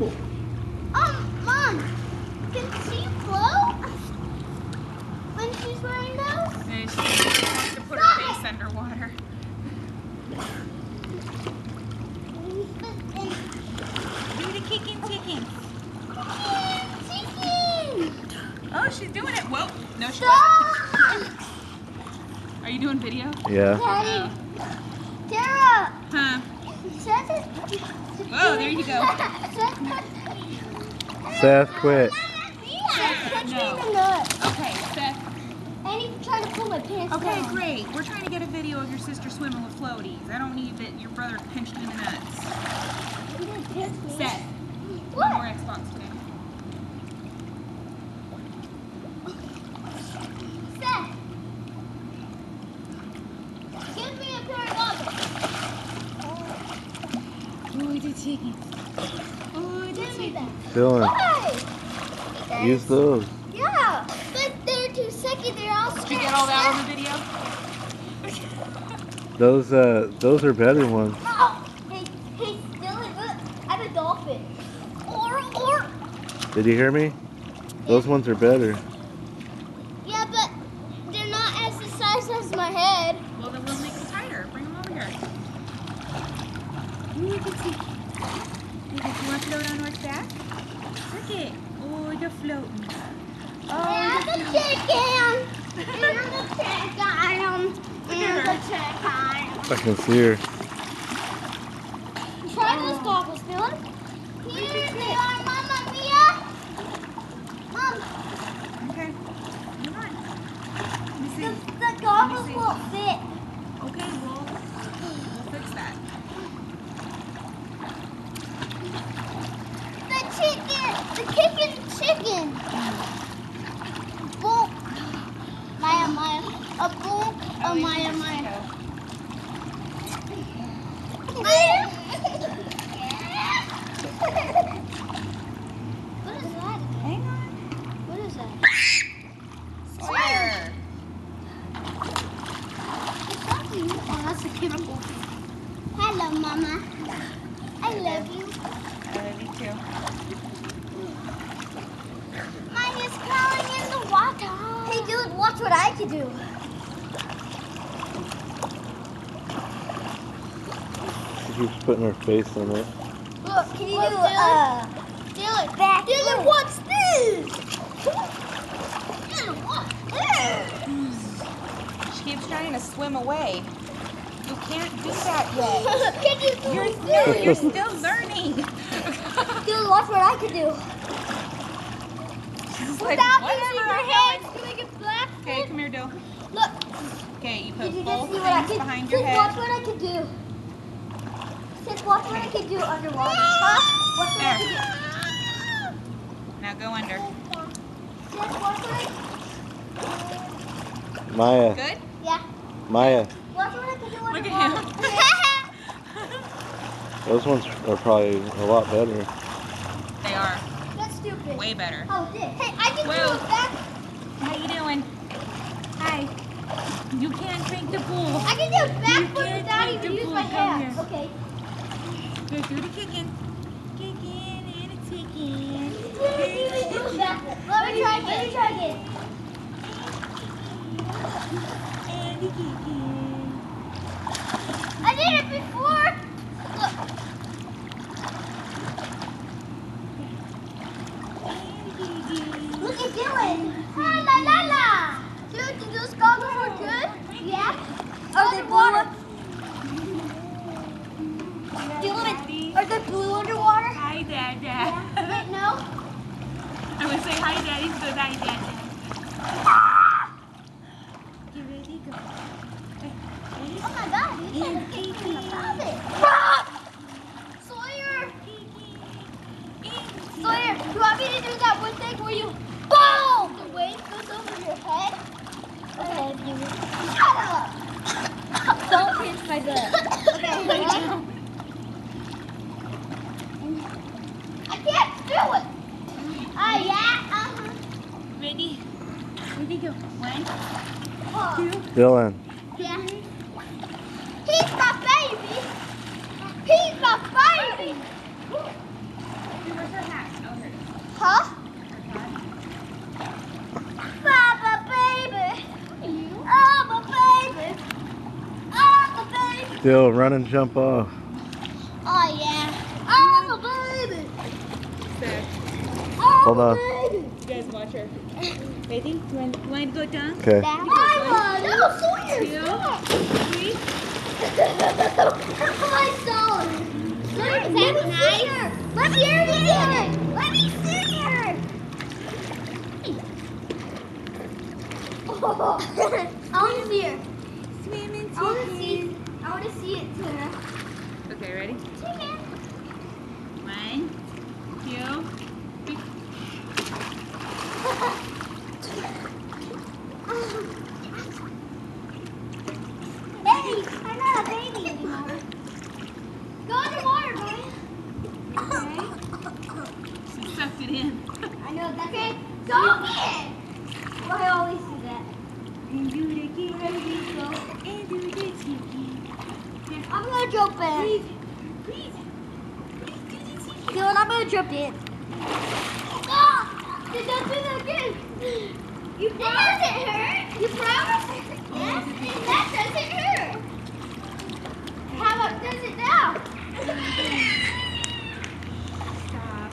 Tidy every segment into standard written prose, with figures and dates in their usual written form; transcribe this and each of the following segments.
Mom, can she float when she's wearing those? And she wants to put her face underwater. Do the kicking. Oh, she's doing it. Whoa. No, she wasn't. Are you doing video? Yeah. Daddy. Tara. Huh? Oh, there you go. Seth, quit. No. Okay, Seth. And he's trying to pull my pants Okay, down. great. We're trying to get a video of your sister swimming with floaties. I don't need that your brother pinched you in the nuts. He didn't pinch me. Seth. What? No more Xbox today. Seth. Give me a pair of goggles. Oh, the chicken. Oh, the Give me chicken. that. Dylan, Why? use those. Yeah, but they're too sticky. They're all Did you get all that on the video? Those are better ones. Oh, hey, Dylan, look. I'm a dolphin. Or. Did you hear me? Those ones are better. Yeah, but they're not as the size as my head. Well, then we'll make them tighter. Bring them over here. Ooh, the chicken. You want to float on horse back? Look it. Oh, the floating. Oh, And the chicken. And the chicken. And the chicken. I can see her. Try those goggles, Dylan. Here they are, Mama Mia. Mom, Okay. Come on. Let me see. the goggles won't fit. Okay, we'll fix that. The kicking chicken. Boom. Maya. A boom. Oh, Maya. What is that? Hang on. What is that? Sawyer. Oh, that's a chemical. Hello, Mama. I love you. I love you too. Mine is crawling in the water. Hey, dude, watch what I can do. She keeps putting her face in it. Look, can you do Dylan, back? Dylan, what's this? Dylan, what's this? She keeps trying to swim away. You can't do that yet. Can you do You're still learning. Dylan, watch what I can do. She's like, Without whatever, using your I'm hands, going. can we get black? Okay, come here, Dill. Look, Okay, you put did you just both see what I things can behind your Sid, head. watch what I can do. Sid, watch what I can do underwater. Huh? Watch what I can do. Now go under. Sid, watch what I Maya, Good? Yeah. Maya, Watch what I can do Look underwater. at those ones are probably a lot better. They are That's stupid. way better. Oh, this. Hey, I can do Whoa. a back. How you doing? Hi. You can't drink the pool. I can do a backflip can't without take even the using pool. my Come hands. here. Okay. Here, do the kicking. Kicking and a ticking. Let me try again. And a kicking. I did it before. Look. Look at Dylan. La la la. Dude, do those goggles look good? Yeah. Are they blue? Dylan, are they blue underwater? Hi, Dada. Yeah. Wait, no. I would say hi, Daddy. So hi, Dada. Get ready, go. Oh my God, you should have kicked in the closet. Sawyer, do you want me to do that one thing where you boom? The wave goes over your head? Okay, shut up. Don't pinch my butt. Okay, ready? I can't do it. Yeah. Ready? Ready, go. 1, 2. Dylan, Yeah. He's my baby. He's my baby. Huh? Papa, baby. I'm a baby. I'm a baby. Still run and jump off. Oh, yeah. I'm a baby. There. I'm Hold a on. baby. You guys watch her. Ready? You want to go down? Okay. I was so weird. 2, 3. My soul. Let me see her. Let me see her. Let me see her. I want to see her. Swimming I want to see. I want to see it too. Okay, ready? 1, 2, 3. Hey, I'm not a baby anymore. Go underwater, buddy. Okay. She sucked it in. I know that's okay. Go in. Well, I always do that. And do it again. Ready, go. And do it again. I'm gonna jump in. Breathe. Dylan, I'm gonna jump in. Ah! Did that do that again? You promise it hurt? You promise? Yes. That doesn't hurt. How about does it now? Stop.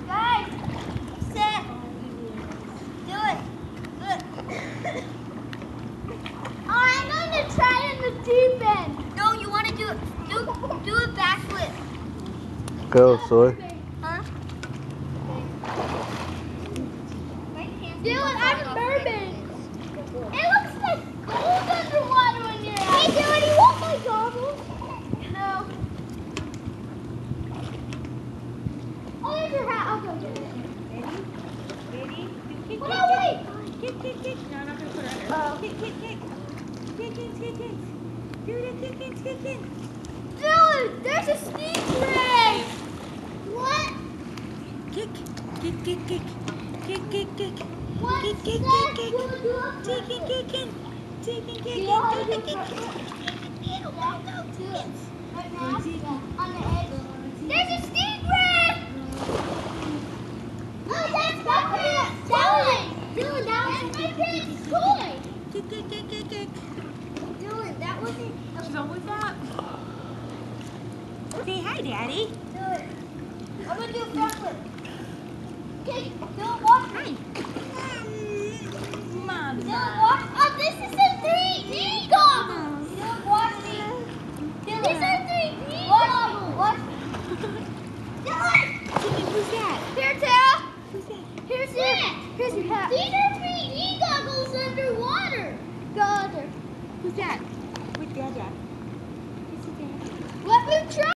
Guys, set. Do it. Good. I'm gonna try in the deep end. No, you want to do it. Do a backflip. Go, Soy. Huh? Dylan, I'm a mermaid. It looks like gold underwater when you're out. Hey, Dylan, you want my goggles? No. Oh, there's your hat. I'll go get it. Ready? Kick, Oh, no, wait. kick, kick, kick. No, I'm not going to put her under. Oh. Kick, kick, kick. Kick, kick, kick, kick. Do it, kick, kick, kick, kick. Dylan, there's a stingray. What? Kick, kick, kick, kick. Kick, kick, kick. What? Kick, kick, Dad, kick, kick. you wanna do a Kick, kick, kick, kick. Kick, kick, kick, You wanna kick, do a kick, kick. on the edge. There's a stingray! Oh, that's my parents' toy! Dylan, that was my parents' toy! Kick, kick, kick, kick, kick. Dylan, that wasn't... She's almost up. Say hi, Daddy. Dylan, I'm gonna do a front flip. Okay, Dylan, watch me. Mom. Dylan, watch. Oh, this is a 3D goggles! Dylan, watch me. Dylan, these are 3D goggles! Watch me. Dylan! Who's that? Here, Tara! Who's that? Here's your hat. These are 3D goggles underwater. Go under. Who's that?